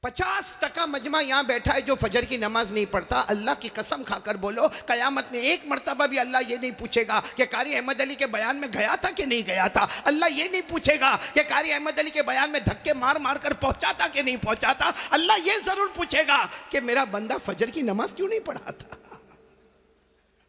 50% मजमा यहाँ बैठा है जो फजर की नमाज नहीं पढ़ता। अल्लाह की कसम खाकर बोलो, कयामत में एक मर्तबा भी अल्लाह ये नहीं पूछेगा कि कारी अहमद अली के बयान में गया था कि नहीं गया था। अल्लाह ये नहीं पूछेगा कि कारी अहमद अली के बयान में धक्के मार मार कर पहुंचा था कि नहीं पहुंचा था। अल्लाह ये जरूर पूछेगा कि मेरा बंदा फजर की नमाज क्यों नहीं पढ़ा था।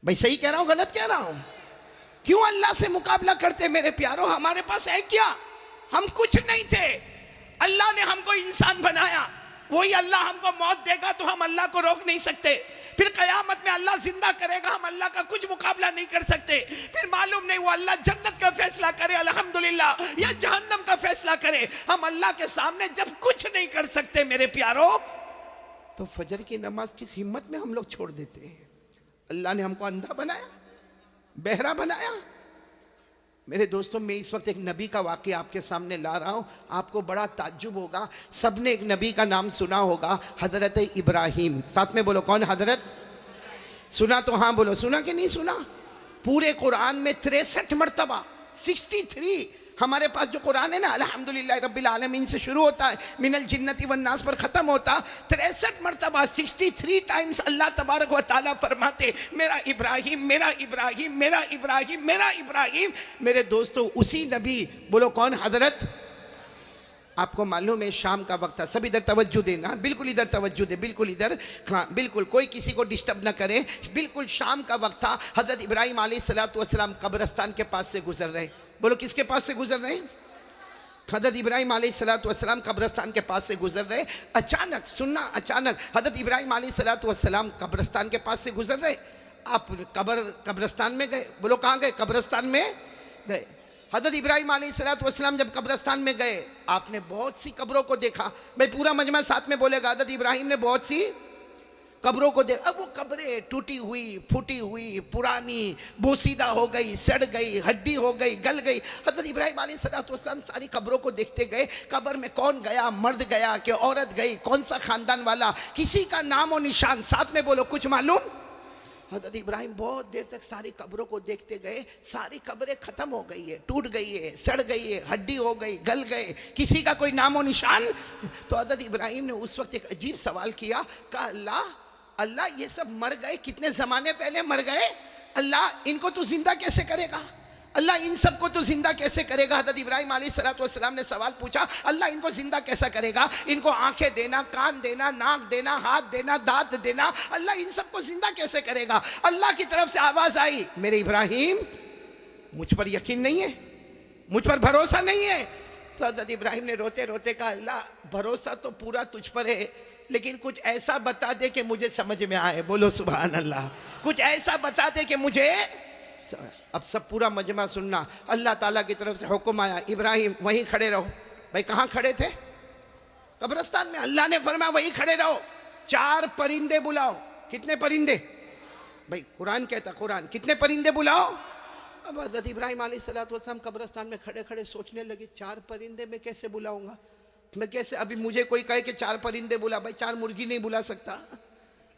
भाई सही कह रहा हूं गलत कह रहा हूं? क्यों अल्लाह से मुकाबला करते मेरे प्यारों? हमारे पास है क्या? हम कुछ नहीं थे। अल्लाह ने हमको इंसान बनाया, वही अल्लाह हमको मौत देगा तो हम अल्लाह को रोक नहीं सकते। फिर कयामत में अल्लाह जिंदा करेगा, हम अल्लाह का कुछ मुकाबला नहीं कर सकते। फिर मालूम नहीं वो अल्लाह जन्नत का फैसला करे अल्हम्दुलिल्लाह या जहन्नम का फैसला करे। हम अल्लाह के सामने जब कुछ नहीं कर सकते मेरे प्यारों, तो फजर की नमाज किस हिम्मत में हम लोग छोड़ देते हैं। अल्लाह ने हमको अंधा बनाया, बहरा बनाया। मेरे दोस्तों, मैं इस वक्त एक नबी का वाक़या आपके सामने ला रहा हूं। आपको बड़ा ताज्जुब होगा। सबने एक नबी का नाम सुना होगा, हजरत इब्राहिम। साथ में बोलो, कौन हजरत? सुना तो हाँ बोलो, सुना कि नहीं सुना? पूरे कुरान में 63 मरतबा, 63 हमारे पास जो कुरान है ना, अल्हम्दुलिल्लाह रब्बिल आलमीन से शुरू होता है, मिनल जिन्नति वन नास पर ख़त्म होता। 63 मरतबा 63 टाइम्स अल्लाह तबारक व तआला फरमाते मेरा इब्राहिम, मेरा इब्राहिम, मेरा इब्राहिम, मेरा इब्राहिम। मेरे दोस्तों, उसी नबी, बोलो कौन? हजरत। आपको मालूम है शाम का वक्त था, सब इधर तवज्जो देना, बिल्कुल इधर तवज्जो दे, बिल्कुल इधर, हाँ बिल्कुल, कोई किसी को डिस्टर्ब ना करे। बिल्कुल शाम का वक्त था। हजरत इब्राहिम अलैहिस्सलातु वस्सलाम कब्रिस्तान के पास से गुजर रहे। बोलो किसके पास से गुजर रहे? हजरत इब्राहिम अलैहिस्सलातु वस्सलाम कब्रिस्तान के पास से गुजर रहे। अचानक, सुनना, अचानक हजरत इब्राहिम अलैहिस्सलातु वस्सलाम कब्रिस्तान के पास से गुजर रहे। आप कब्रिस्तान में गए। बोलो कहाँ गए? कब्रिस्तान में गए। हजरत इब्राहिम अलैहिस्सलातु वस्सलाम जब कब्रिस्तान में गए, आपने बहुत सी कब्रों को देखा। भाई पूरा मजमा साथ में बोलेगा। हजरत इब्राहिम ने बहुत सी कब्रों को देखा। अब वो कब्रें टूटी हुई, फूटी हुई, पुरानी, बोसीदा हो गई, सड़ गई, हड्डी हो गई, गल गई। हजरत इब्राहिम अलैहिस्सलातु वस्सलाम सारी कब्रों को देखते गए। कब्र में कौन गया, मर्द गया कि औरत गई, कौन सा खानदान वाला, किसी का नाम और निशान। साथ में बोलो कुछ मालूम? हजरत इब्राहिम बहुत देर तक सारी कब्रों को देखते गए। सारी कब्रें खत्म हो गई है, टूट गई है, सड़ गई है, हड्डी हो गई, गल गए, किसी का कोई नामो निशान। तो हजरत इब्राहिम ने उस वक्त एक अजीब सवाल किया, कहा अल्लाह, अल्लाह ये सब मर गए, कितने जमाने पहले मर गए, अल्लाह इनको तू जिंदा कैसे करेगा? अल्लाह इन सबको तो जिंदा कैसे करेगा? हज़रत इब्राहिम अलैहिस्सलातु वस्सलाम ने सवाल पूछा, अल्लाह इनको जिंदा कैसा करेगा? इनको आंखें देना, कान देना, नाक देना, हाथ देना, दांत देना, अल्लाह इन सबको जिंदा कैसे करेगा? अल्लाह की तरफ से आवाज आई, मेरे इब्राहिम मुझ पर यकीन नहीं है, मुझ पर भरोसा नहीं है। तो हज़रत इब्राहिम ने रोते रोते कहा, अल्लाह भरोसा तो पूरा तुझ पर है, लेकिन कुछ ऐसा बता दे कि मुझे समझ में आए। बोलो सुभान अल्लाह। कुछ ऐसा बता दे कि मुझे। अब सब पूरा मजमा सुनना। अल्लाह ताला की तरफ से हुक्म आया, इब्राहिम वहीं खड़े रहो। भाई कहाँ खड़े थे? कब्रिस्तान में। अल्लाह ने फरमाया वहीं खड़े रहो, 4 परिंदे बुलाओ। कितने परिंदे? भाई कुरान कहता, कुरान, कितने परिंदे बुलाओ? अब हज़रत इब्राहिम अलैहिस्सलातु वस्सलाम कब्रिस्तान में खड़े खड़े सोचने लगे, 4 परिंदे मैं कैसे बुलाऊंगा? मैं कैसे, अभी मुझे कोई कहे कि 4 परिंदे बुला, भाई 4 मुर्गी नहीं बुला सकता,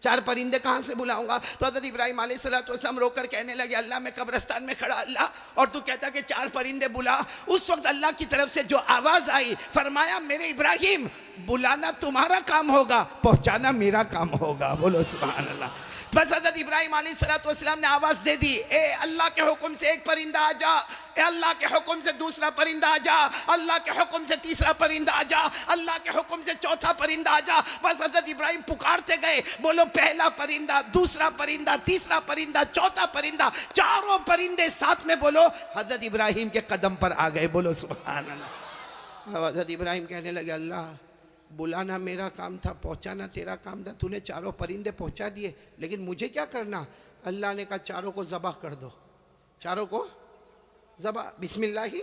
4 परिंदे कहाँ से बुलाऊंगा? तो हज़रत इब्राहिम अलैहिस्सलातु वस्सलाम रोकर कहने लगे, अल्लाह मैं कब्रिस्तान में खड़ा, अल्लाह, और तू कहता कि 4 परिंदे बुला। उस वक्त अल्लाह की तरफ से जो आवाज़ आई, फरमाया मेरे इब्राहिम बुलाना तुम्हारा काम होगा, पहुँचाना मेरा काम होगा। बोलो सुभान अल्लाह। बस हज़रत इब्राहिम अलैहिस्सलातु वस्सलाम ने आवाज़ दे दी, ए अल्लाह के हुक्म से एक परिंदा आ जा, ए अल्लाह के हुक्म से दूसरा परिंदा आ जा, अल्लाह के हुक्म से तीसरा परिंदा आ जा, अल्लाह के हुक्म से चौथा परिंदा आ जा। बस हज़रत इब्राहिम पुकारते गए, बोलो पहला परिंदा, दूसरा परिंदा, तीसरा परिंदा, चौथा परिंदा, 4 परिंदे साथ में बोलो हज़रत इब्राहिम के कदम पर आ गए। बोलो सुभान अल्लाह। हज़रत इब्राहिम कहने लगे, अल्लाह बुलाना मेरा काम था, पहुंचाना तेरा काम था, तूने 4 परिंदे पहुंचा दिए, लेकिन मुझे क्या करना? अल्लाह ने कहा 4 को ज़बह कर दो, 4 को ज़बह, बिस्मिल्लाही।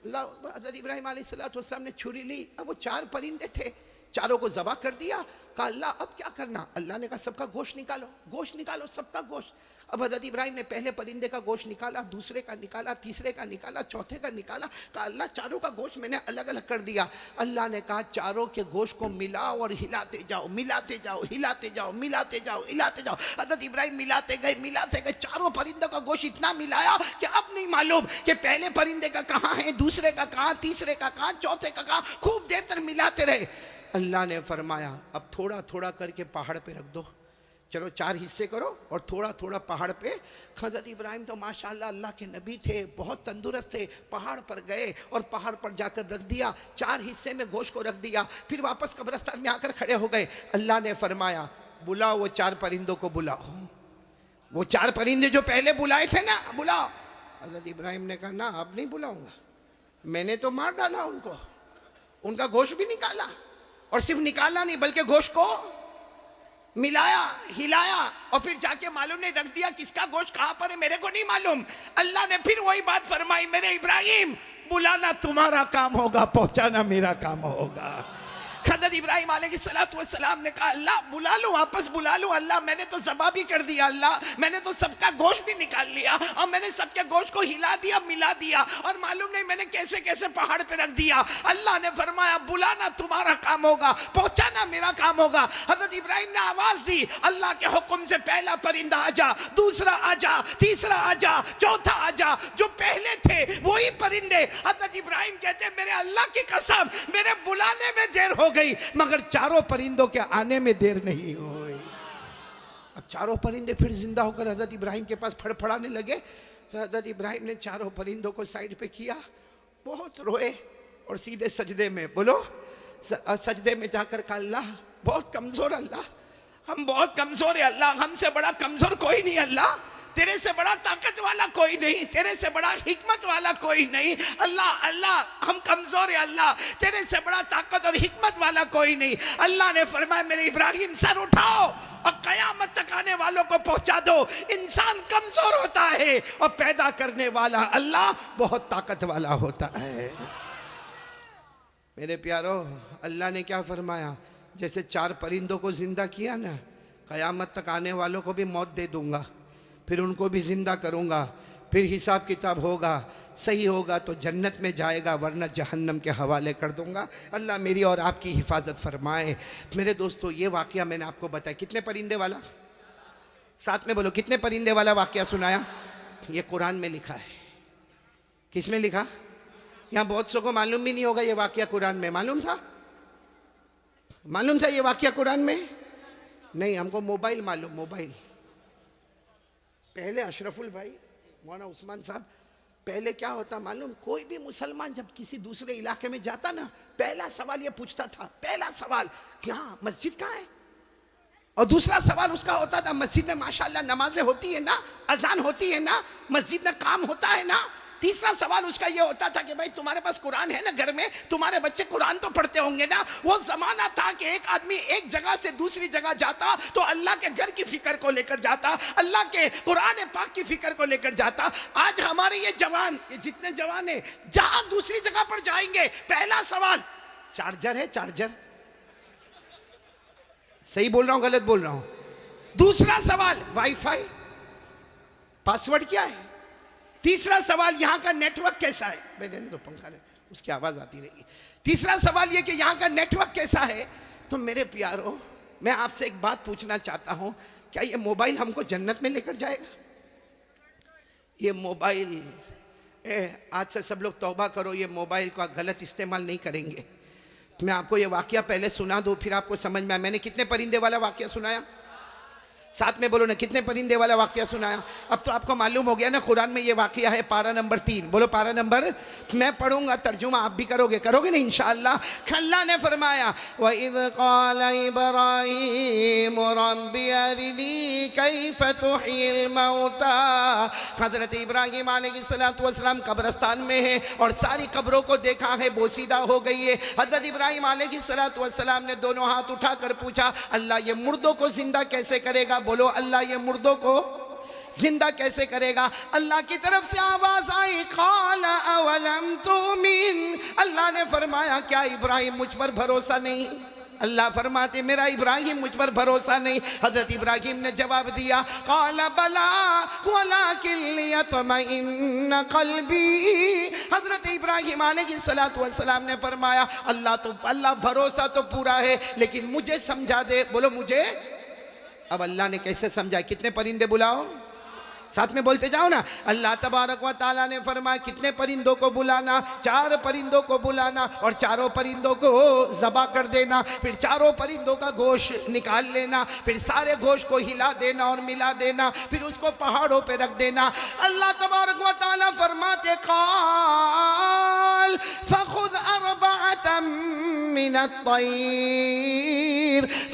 हज़रत इब्राहिम अलैहिस्सलातु वस्सलाम ने छुरी ली, अब वो 4 परिंदे थे, 4 को ज़बह कर दिया। कहा अल्लाह अब क्या करना? अल्लाह ने कहा सबका गोश्त निकालो, गोश्त निकालो, सबका गोश्त। अब हज़रत इब्राहिम ने पहले परिंदे का गोश्त निकाला, दूसरे का निकाला, तीसरे का निकाला, चौथे का निकाला। कहा अल्लाह 4 का गोश्त मैंने अलग अलग कर दिया। अल्लाह ने कहा 4 के गोश्त को मिलाओ और हिलाते जाओ, मिलाते जाओ, हिलाते जाओ, मिलाते जाओ, हिलाते जाओ। हज़रत इब्राहिम मिलाते गए, मिलाते गए, 4 परिंदों का गोश्त इतना मिलाया कि अब नहीं मालूम कि पहले परिंदे का कहाँ है, दूसरे का कहाँ, तीसरे का कहाँ, चौथे का कहाँ। खूब देर तक मिलाते रहे। अल्लाह ने फरमाया अब थोड़ा थोड़ा करके पहाड़ पे रख दो, चलो 4 हिस्से करो और थोड़ा थोड़ा पहाड़ पे। हज़रत इब्राहिम तो माशाल्लाह अल्लाह के नबी थे, बहुत तंदुरुस्त थे, पहाड़ पर गए और पहाड़ पर जाकर रख दिया, 4 हिस्से में गोश्त को रख दिया, फिर वापस कब्रिस्तान में आकर खड़े हो गए। अल्लाह ने फरमाया बुलाओ वो 4 परिंदों को बुलाओ, वो 4 परिंदे जो पहले बुलाए थे ना, बुलाओ। हज़रत इब्राहिम ने कहा ना अब नहीं बुलाऊंगा, मैंने तो मार डाला उनको, उनका गोश्त भी निकाला, और सिर्फ निकाला नहीं बल्कि गोश्त को मिलाया, हिलाया, और फिर जाके मालूम नहीं रख दिया किसका गोश्त कहां पर है मेरे को नहीं मालूम। अल्लाह ने फिर वही बात फरमाई, मेरे इब्राहिम बुलाना तुम्हारा काम होगा, पहुंचाना मेरा काम होगा। हज़रत इब्राहिम अलैहिस्सलाम ने कहा अल्लाह बुला लो, वापस बुला लो अल्लाह, मैंने तो ज़बा भी कर दिया अल्लाह, मैंने तो सबका गोश्त भी निकाल लिया और मैंने सबके गोश्त को हिला दिया, मिला दिया, और मालूम नहीं मैंने कैसे कैसे पहाड़ पे रख दिया। अल्लाह ने फरमाया बुलाना तुम्हारा काम होगा, पहुंचाना मेरा काम होगा। हज़रत इब्राहिम ने आवाज दी, अल्लाह के हुक्म से पहला परिंदा आजा, दूसरा आजा, तीसरा आजा, चौथा आजा, जो पहले थे वही परिंदे। हज़रत इब्राहिम कहते मेरे अल्लाह की कसम मेरे बुलाने में देर हो गई मगर 4 परिंदों के आने में देर नहीं हुई। अब 4 परिंदे फिर जिंदा होकर हज़रत इब्राहिम के पास फड़फड़ाने लगे, तो हज़रत इब्राहिम ने 4 परिंदों को साइड पे किया, बहुत रोए और सीधे सजदे में, बोलो सजदे में जाकर कहा अल्लाह बहुत कमजोर, अल्लाह हम बहुत कमजोर है, अल्लाह हमसे बड़ा कमजोर कोई नहीं, अल्लाह तेरे से बड़ा ताकत वाला कोई नहीं, तेरे से बड़ा हिकमत वाला कोई नहीं, अल्लाह अल्लाह हम कमजोर है, अल्लाह तेरे से बड़ा ताकत और हिकमत वाला कोई नहीं। अल्लाह ने फरमाया मेरे इब्राहिम सर उठाओ और कयामत तक आने वालों को पहुंचा दो, इंसान कमजोर होता है और पैदा करने वाला अल्लाह बहुत ताकत वाला होता है। मेरे प्यारो अल्लाह ने क्या फरमाया, जैसे 4 परिंदों को जिंदा किया ना, कयामत तक आने वालों को भी मौत दे दूंगा, फिर उनको भी जिंदा करूंगा, फिर हिसाब किताब होगा, सही होगा तो जन्नत में जाएगा वरना जहन्नम के हवाले कर दूंगा। अल्लाह मेरी और आपकी हिफाजत फरमाए। मेरे दोस्तों ये वाक़या मैंने आपको बताया, कितने परिंदे वाला, साथ में बोलो कितने परिंदे वाला वाक़या सुनाया, ये कुरान में लिखा है। किस में लिखा, यहाँ बहुत सौ को मालूम भी नहीं होगा ये वाक़या कुरान में, मालूम था, मालूम था ये वाक़या कुरान में नहीं, हमको मोबाइल मालूम, मोबाइल। पहले अशरफुल भाई मौलाना उस्मान साहब, पहले क्या होता मालूम, कोई भी मुसलमान जब किसी दूसरे इलाके में जाता ना, पहला सवाल ये पूछता था, पहला सवाल क्या मस्जिद कहाँ है, और दूसरा सवाल उसका होता था मस्जिद में माशाल्लाह नमाजें होती है ना, अजान होती है ना, मस्जिद में काम होता है ना। तीसरा सवाल उसका ये होता था कि भाई तुम्हारे पास कुरान है ना घर में, तुम्हारे बच्चे कुरान तो पढ़ते होंगे ना। वो जमाना था कि एक आदमी एक जगह से दूसरी जगह जाता तो अल्लाह के घर की फिक्र को लेकर जाता, अल्लाह के कुरान पाक की फिक्र को लेकर जाता। आज हमारे ये जवान, ये जितने जवान है, जहां दूसरी जगह पर जाएंगे पहला सवाल चार्जर है, चार्जर, सही बोल रहा हूं गलत बोल रहा हूं, दूसरा सवाल वाईफाई, पासवर्ड क्या है, तीसरा सवाल यहाँ का नेटवर्क कैसा है, मैंने तो पंखा नहीं, उसकी आवाज आती रहेगी। तीसरा सवाल ये कि यहाँ का नेटवर्क कैसा है। तो मेरे प्यारो मैं आपसे एक बात पूछना चाहता हूँ, क्या ये मोबाइल हमको जन्नत में लेकर जाएगा? ये मोबाइल आज से सब लोग तौबा करो, ये मोबाइल का गलत इस्तेमाल नहीं करेंगे। मैं आपको ये वाकया पहले सुना दूँ फिर आपको समझ में आए। मैंने कितने परिंदे वाला वाकया सुनाया, साथ में बोलो ना कितने परिंदे वाला वाकया सुनाया। अब तो आपको मालूम हो गया ना कुरान में ये वाकया है, पारा नंबर 3, बोलो पारा नंबर, मैं पढ़ूंगा तर्जुमा आप भी करोगे, करोगे ना इंशाअल्लाह। अल्लाह ने फरमाया वइज़ क़ाल इब्राहीम रब्बी अरिनी कैफ़ तुह्यिल मौता। हज़रत इब्राहीम अलैहिस्सलाम कब्रिस्तान में है और सारी कब्रों को देखा है बोसीदा हो गई है। हज़रत इब्राहीम अलैहिस्सलाम ने दोनों हाथ उठाकर पूछा अल्लाह ये मुर्दों को जिंदा कैसे करेगा, बोलो अल्लाह ये मुर्दों को जिंदा कैसे करेगा। अल्लाह की तरफ से आवाज आई क़ाल अवलम तुमिन, अल्लाह ने फरमाया क्या इब्राहिम मुझ पर भरोसा नहीं। अल्लाह फरमाते मेरा इब्राहिम मुझ पर भरोसा नहीं। हजरत इब्राहिम ने जवाब दिया क़ाल बला वलाकिन लियतमइन्न क़ल्बी। हजरत इब्राहिम अलैहिस्सलाम ने फरमाया अल्लाह भरोसा तो पूरा है लेकिन मुझे समझा दे, बोलो मुझे। अब अल्लाह ने कैसे समझाया, कितने परिंदे बुलाओ, साथ में बोलते जाओ ना। अल्लाह तबारक व ताला ने फरमाया कितने परिंदों को बुलाना, 4 परिंदों को बुलाना और चारों परिंदों को ज़बा कर देना, फिर चारों परिंदों का गोश्त निकाल लेना, फिर सारे गोश्त को हिला देना और मिला देना, फिर उसको पहाड़ों पे रख देना। अल्लाह तबारक व ताला फरमाते क़ाल फ़ख़ुज़ अर्बअतम मिनत-तैर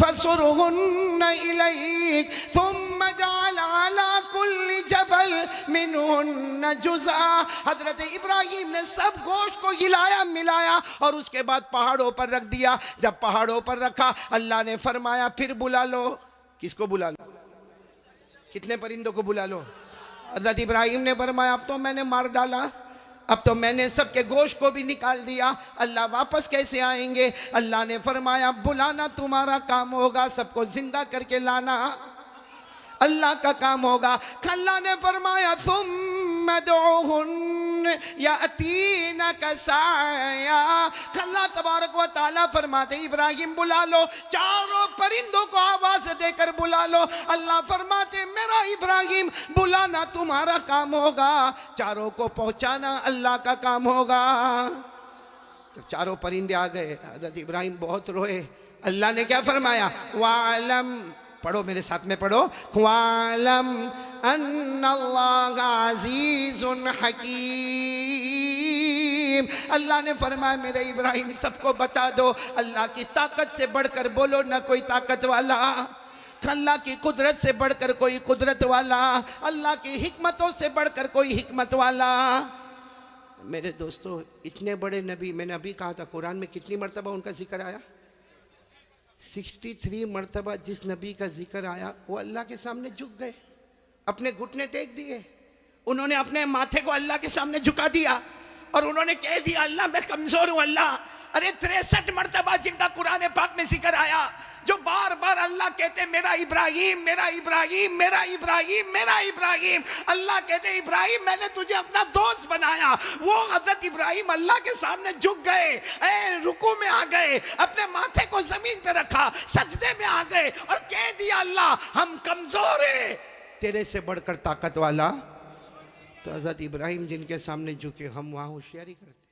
फ़सुरहुन्ना इलैक थुम्मा जअल अला कुल्ली जबल मिनहुन्ना जुज़आ। हजरत इब्राहिम ने सब गोश्त को हिलाया मिलाया और उसके बाद पहाड़ों पर रख दिया। जब पहाड़ों पर रखा अल्लाह ने फरमाया फिर बुला लो। किसको बुला लो? कितने परिंदों को बुला लो? हजरत इब्राहिम ने फरमाया अब तो मैंने मार डाला, अब तो मैंने सबके गोश्त को भी निकाल दिया, अल्लाह वापस कैसे आएंगे? अल्लाह ने फरमाया बुलाना तुम्हारा काम होगा, सबको जिंदा करके लाना अल्लाह का काम होगा। अल्लाह ने फरमाया तुम यातीनका साया। अल्लाह तबारक व ताला फरमाते इब्राहिम बुला लो, चारों परिंदों को आवाज देकर बुला लो। अल्लाह फरमाते मेरा इब्राहिम बुलाना तुम्हारा काम होगा, चारों को पहुंचाना अल्लाह का काम होगा। जब चारों परिंदे आ गए हज़रत इब्राहिम बहुत रोए। अल्लाह ने क्या फरमाया? वालम, पढ़ो मेरे साथ में पढ़ो, वालम अन्नल्लाह अज़ीज़ुन हकीम। अल्लाह ने फरमाया मेरे इब्राहिम सबको बता दो अल्लाह की ताकत से बढ़कर बोलो ना कोई ताकत वाला, अल्लाह की कुदरत से बढ़कर कोई कुदरत वाला, अल्लाह की हिकमतों से बढ़कर कोई हिकमत वाला। मेरे दोस्तों इतने बड़े नबी, मैंने अभी कहा था कुरान में कितनी मरतबा उनका जिक्र आया? 63 मरतबा जिस नबी का जिक्र आया वो अल्लाह के सामने झुक गए, अपने घुटने टेक दिए, उन्होंने अपने माथे को अल्लाह के सामने झुका दिया और उन्होंने कह दिया अल्लाह मैं कमजोर हूं अल्लाह। अरे 63 मरतबा जिनका कुरान पाक में जिक्र आया, जो बार बार अल्लाह कहते मेरा इब्राहिम मेरा इब्राहिम मेरा इब्राहिम मेरा इब्राहिम। अल्लाह कहते इब्राहिम मैंने तुझे अपना दोस्त बनाया। वो हजरत इब्राहिम अल्लाह के सामने झुक गए, रुकू में आ गए, अपने माथे को जमीन पे रखा, सजदे में आ गए और कह दिया अल्लाह हम कमजोर है, तेरे से बढ़कर ताकत वाला। तो हजरत इब्राहिम जिनके सामने झुके हम वहां होशियारी करते।